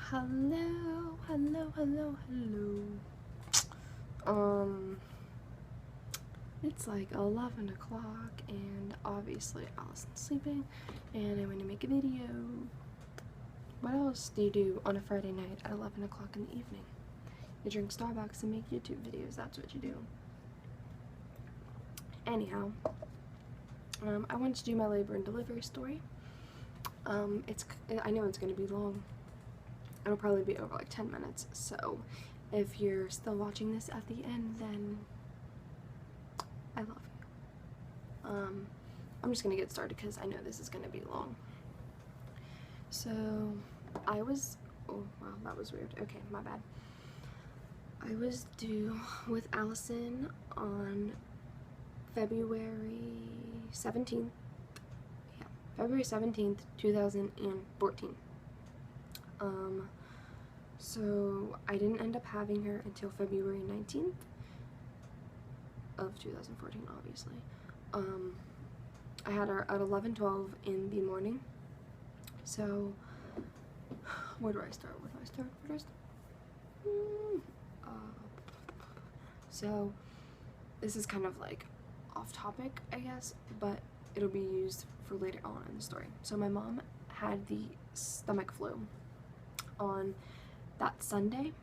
Hello. It's like 11 o'clock and obviously Allison's sleeping and I'm going to make a video. What else do you do on a Friday night at 11 o'clock in the evening? You drink Starbucks and make YouTube videos, that's what you do. Anyhow, I wanted to do my labor and delivery story. I know it's going to be long. It'll probably be over like 10 minutes, so if you're still watching this at the end, then I love you. I'm just gonna get started because I know this is gonna be long. So oh wow, that was weird. Okay, my bad. I was due with Allison on February 17th. Yeah, February 17th, 2014. So I didn't end up having her until February 19th of 2014, obviously. I had her at 11:12 in the morning. So where do I start? So this is kind of like off topic, I guess, but it'll be used for later on in the story. So my mom had the stomach flu on that Sunday,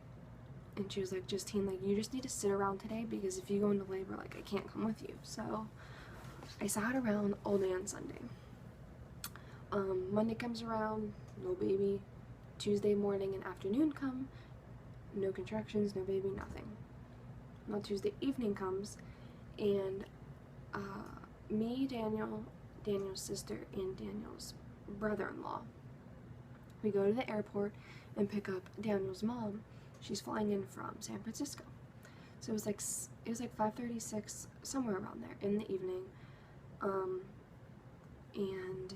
and she was like, Justine, like, you just need to sit around today because if you go into labor, like, I can't come with you. So I sat around all day on Sunday. Monday comes around, no baby. Tuesday morning and afternoon come, no contractions, no baby, nothing. Now Tuesday evening comes, and me, Daniel's sister, and Daniel's brother-in-law, we go to the airport and pick up Daniel's mom. She's flying in from San Francisco. So it was like 5:36, somewhere around there in the evening. And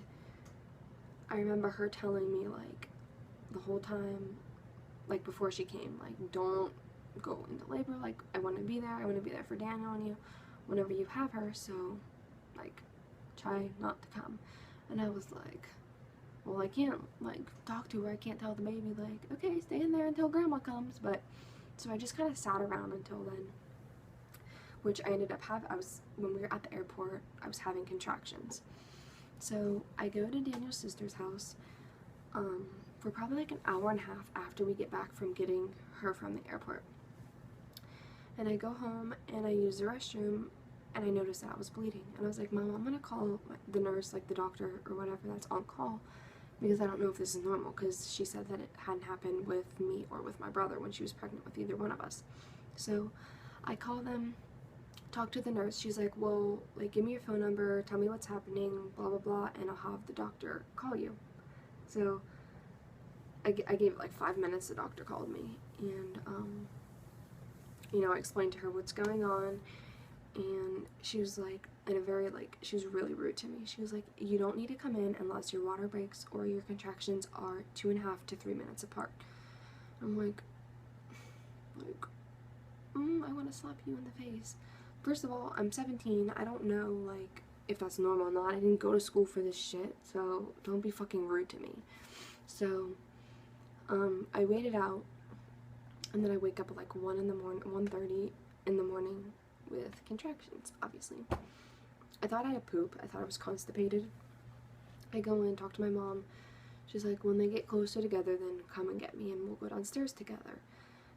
I remember her telling me, like, the whole time, like, before she came, like, don't go into labor, like, I want to be there for Daniel and you whenever you have her, so, like, try not to come. And I was like, well, I can't, like, talk to her, I can't tell the baby, like, okay, stay in there until grandma comes. But so I just kind of sat around until then, which I ended up when we were at the airport, I was having contractions. So I go to Daniel's sister's house for probably like an hour and a half after we get back from getting her from the airport. And I go home and I use the restroom and I noticed that I was bleeding. And I was like, Mom, I'm gonna call the nurse, like the doctor or whatever that's on call, because I don't know if this is normal, because she said that it hadn't happened with me or with my brother when she was pregnant with either one of us. So I call them, talk to the nurse. She's like, well, like, give me your phone number, tell me what's happening, blah blah blah, and I'll have the doctor call you. So I gave it like 5 minutes. The doctor called me, and you know, I explained to her what's going on, and she was like, she was really rude to me. She was like, you don't need to come in unless your water breaks or your contractions are 2.5 to 3 minutes apart. I'm like, I want to slap you in the face. First of all, I'm 17. I don't know, like, if that's normal or not. I didn't go to school for this shit, so don't be fucking rude to me. So, I waited out, and then I wake up at like 1:30 in the morning with contractions, obviously. I thought I had poop. I thought I was constipated. I go in, talk to my mom. She's like, when they get closer together, then come and get me, and we'll go downstairs together,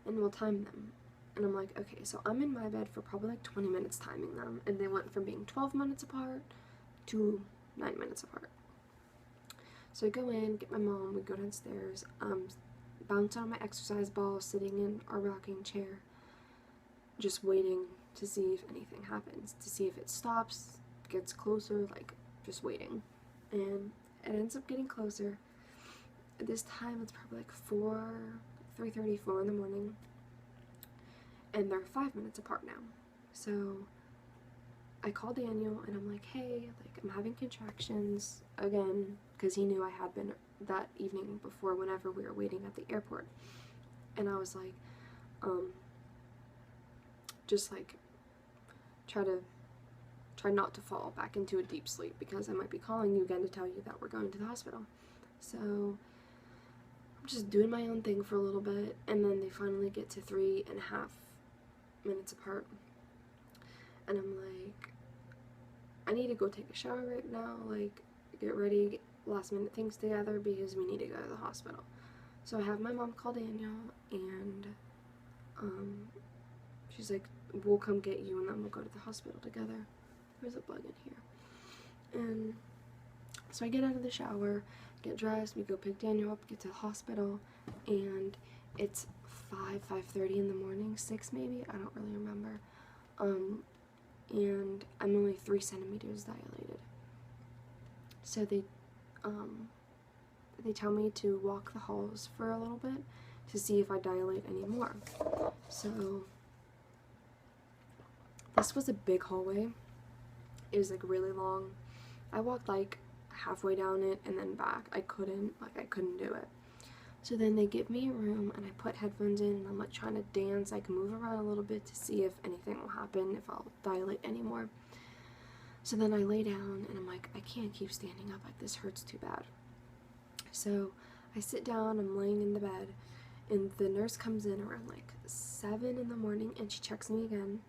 and we'll time them. And I'm like, okay, so I'm in my bed for probably like 20 minutes timing them, and they went from being 12 minutes apart to 9 minutes apart. So I go in, get my mom, we go downstairs, bounce on my exercise ball, sitting in our rocking chair, just waiting to see if anything happens, to see if it stops, gets closer, like, just waiting. And it ends up getting closer. At this time, it's probably like 3:34 in the morning, and they're 5 minutes apart now. So I call Daniel and I'm like, hey, like, I'm having contractions again, because he knew I had been that evening before whenever we were waiting at the airport. And I was like, just like, try not to fall back into a deep sleep, because I might be calling you again to tell you that we're going to the hospital. So just doing my own thing for a little bit, and then they finally get to 3.5 minutes apart, and I'm like, I need to go take a shower right now, like, get ready, get last minute things together, because we need to go to the hospital. So I have my mom call Daniel, and she's like, we'll come get you, and then we'll go to the hospital together. There's a bug in here. And so I get out of the shower, get dressed, we go pick Daniel up, get to the hospital, and it's 5:30 in the morning, 6 maybe, I don't really remember. And I'm only 3 centimeters dilated. So they tell me to walk the halls for a little bit to see if I dilate anymore. So this was a big hallway. It was like really long. I walked like halfway down it and then back. I couldn't do it. So then they give me a room, and I put headphones in, and I'm like trying to dance. I can move around a little bit to see if anything will happen, if I'll dilate anymore. So then I lay down, and I'm like, I can't keep standing up, like this hurts too bad. So I sit down, I'm laying in the bed, and the nurse comes in around like 7 in the morning, and she checks me again,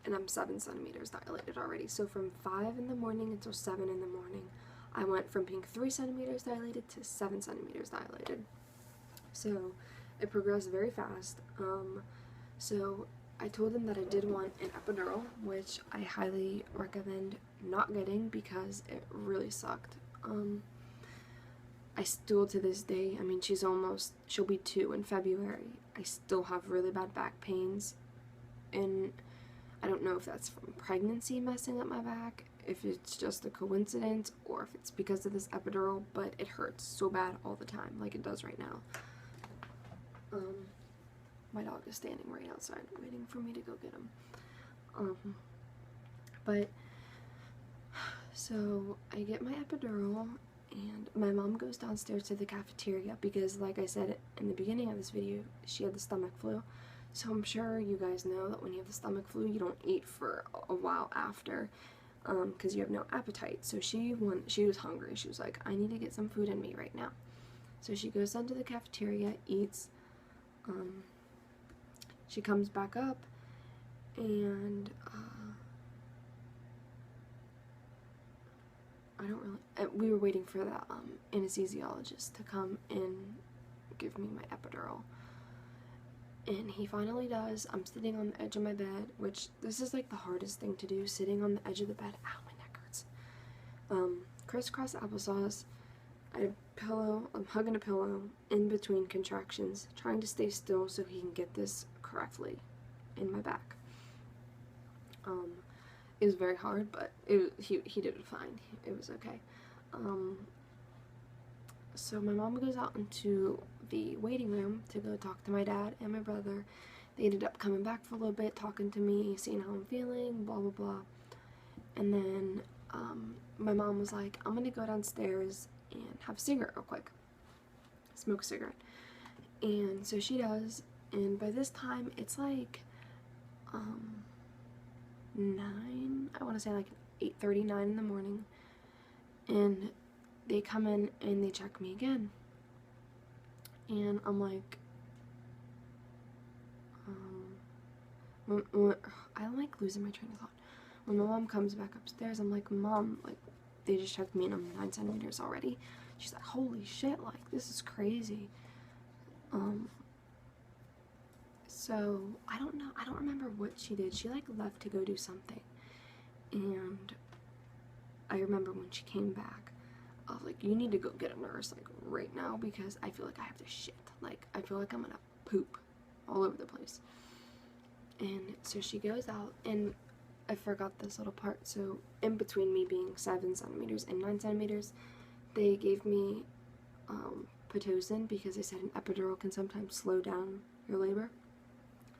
and I'm 7 centimeters dilated already. So from 5 in the morning until 7 in the morning, I went from being 3 centimeters dilated to 7 centimeters dilated. So it progressed very fast. So I told them that I did want an epidural, which I highly recommend not getting because it really sucked. I still, to this day, I mean, she'll be 2 in February. I still have really bad back pains, and I don't know if that's from pregnancy messing up my back, if it's just a coincidence, or if it's because of this epidural, but it hurts so bad all the time, like it does right now. My dog is standing right outside waiting for me to go get him. But so I get my epidural, and my mom goes downstairs to the cafeteria because, like I said in the beginning of this video, she had the stomach flu. So I'm sure you guys know that when you have the stomach flu, you don't eat for a while after, because you have no appetite. So she was hungry. She was like, I need to get some food in me right now. So she goes down to the cafeteria, eats. She comes back up, and we were waiting for the anesthesiologist to come and give me my epidural. And he finally does. I'm sitting on the edge of my bed, which this is like the hardest thing to do, sitting on the edge of the bed. Ow, my neck hurts. Crisscross applesauce. I have a pillow. I'm hugging a pillow in between contractions, trying to stay still so he can get this correctly in my back. It was very hard, but he did it fine. It was okay. So my mom goes out into the waiting room to go talk to my dad and my brother. They ended up coming back for a little bit, talking to me, seeing how I'm feeling, blah, blah, blah. And then my mom was like, I'm going to go downstairs and have a cigarette real quick. Smoke a cigarette. And so she does. And by this time, it's like 9, I want to say like 8:39 in the morning. And they come in and they check me again. And I'm like, I'm like losing my train of thought. When my mom comes back upstairs, I'm like, Mom, like, they just checked me and I'm 9 centimeters already. She's like, holy shit, like, this is crazy. So, I don't know, I don't remember what she did. She, like, left to go do something. And I remember when she came back, I was like, you need to go get a nurse, like, right now, because I feel like I have to shit. Like, I feel like I'm gonna poop all over the place. And so she goes out, and I forgot this little part. So in between me being 7 centimeters and 9 centimeters, they gave me Pitocin, because they said an epidural can sometimes slow down your labor.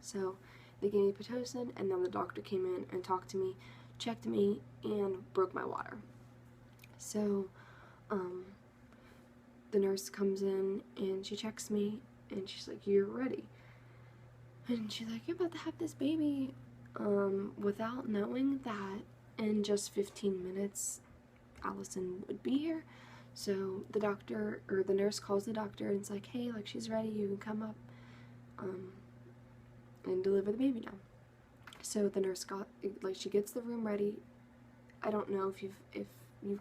So they gave me Pitocin, and then the doctor came in and talked to me, checked me, and broke my water. So the nurse comes in and she checks me, and she's like, you're ready. And she's like, you're about to have this baby, without knowing that in just 15 minutes Allison would be here. So the doctor, or the nurse calls the doctor and it's like, hey, like, she's ready, you can come up and deliver the baby now. So the nurse she gets the room ready. I don't know if you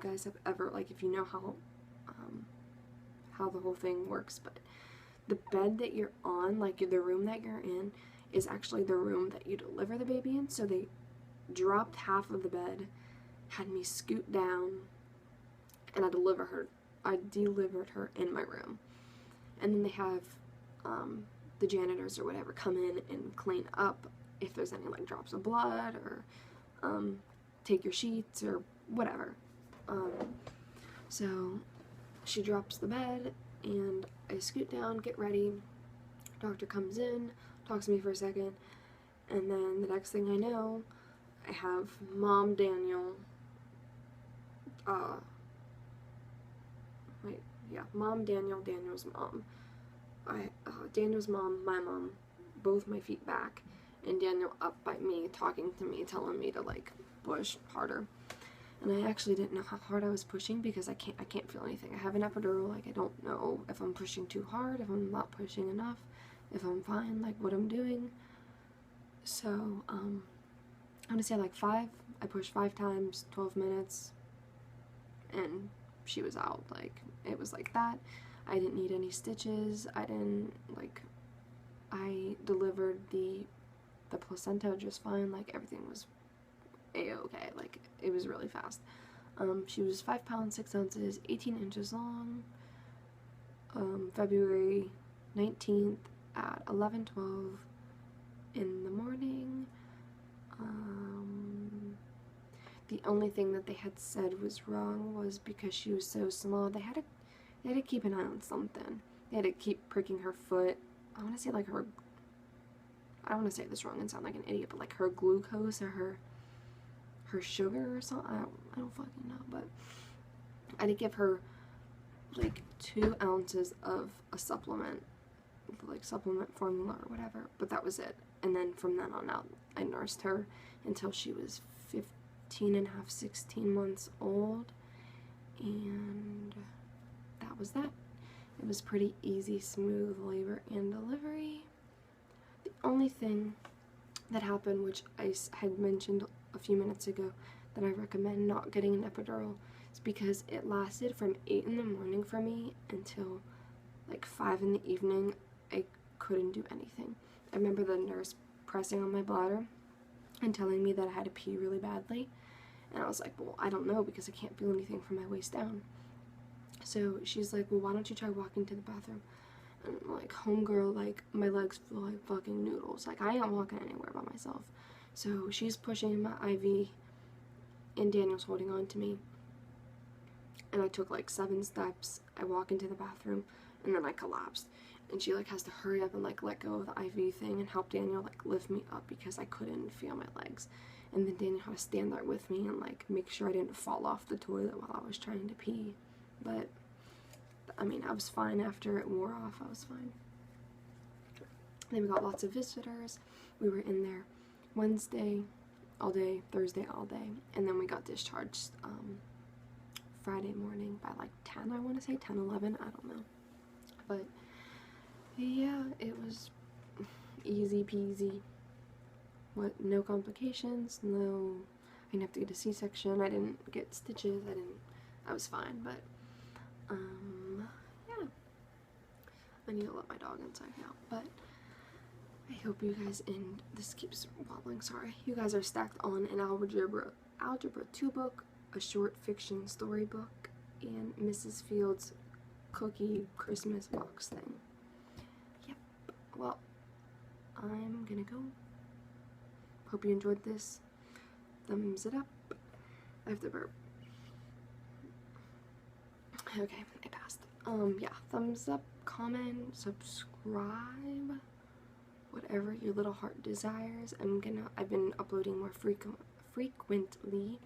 guys have ever, like, if you know how the whole thing works, but the bed that you're on, like, the room that you're in, is actually the room that you deliver the baby in. So they dropped half of the bed, had me scoot down, and I delivered her in my room. And then they have the janitors or whatever come in and clean up if there's any, like, drops of blood, or take your sheets or whatever. So she drops the bed and I scoot down, get ready. Doctor comes in, talks to me for a second, and then the next thing I know, I have Mom Daniel, Mom Daniel, Daniel's mom. Daniel's mom, my mom, both my feet back, and Daniel up by me, talking to me, telling me to, like, push harder. And I actually didn't know how hard I was pushing because I can't feel anything. I have an epidural, like, I don't know if I'm pushing too hard, if I'm not pushing enough, if I'm fine, like, what I'm doing. So, I'm gonna say, like, 5. I pushed 5 times, 12 minutes, and she was out. Like, it was like that. I didn't need any stitches. I delivered the placenta just fine. Like, everything was a-okay. Like, it was really fast. She was 5 pounds, 6 ounces, 18 inches long. February 19th at 11:12 in the morning. The only thing that they had said was wrong was because she was so small, they had to keep an eye on something. They had to keep pricking her foot. I want to say, like, I don't want to say this wrong and sound like an idiot, but, like, her glucose or her sugar or something. I don't fucking know, but I had to give her, like, 2 ounces of a supplement, like, supplement formula or whatever, but that was it. And then from then on out, I nursed her until she was 15 and a half, 16 months old, and that was that. It was pretty easy, smooth labor and delivery. The only thing that happened, which I had mentioned a few minutes ago, that I recommend not getting an epidural, is because it lasted from 8 in the morning for me until, like, 5 in the evening. I couldn't do anything. I remember the nurse pressing on my bladder and telling me that I had to pee really badly, and I was like, well, I don't know, because I can't feel anything from my waist down. So she's like, well, why don't you try walking to the bathroom? And I'm like, homegirl, like, my legs feel like fucking noodles. Like, I ain't walking anywhere by myself. So she's pushing my IV, and Daniel's holding on to me. And I took, like, 7 steps. I walk into the bathroom, and then I collapsed. And she, like, has to hurry up and, like, let go of the IV thing and help Daniel, like, lift me up because I couldn't feel my legs. And then Daniel had to stand there with me and, like, make sure I didn't fall off the toilet while I was trying to pee. But, I mean, I was fine after it wore off. I was fine. Then we got lots of visitors. We were in there Wednesday all day, Thursday all day, and then we got discharged Friday morning by, like, 10, I want to say, 10, 11, I don't know. But, yeah, it was easy peasy. No complications, no, I didn't have to get a C-section, I didn't get stitches, I was fine, but, yeah. I need to let my dog inside now, but I hope you guys, and this keeps wobbling, sorry, you guys are stacked on an Algebra 2 book, a short fiction storybook, and Mrs. Fields' cookie Christmas box thing. Yep, well, I'm gonna go. Hope you enjoyed this. Thumbs it up. I have to burp. Okay, I passed. Yeah, thumbs up, comment, subscribe, whatever your little heart desires. I've been uploading more frequently.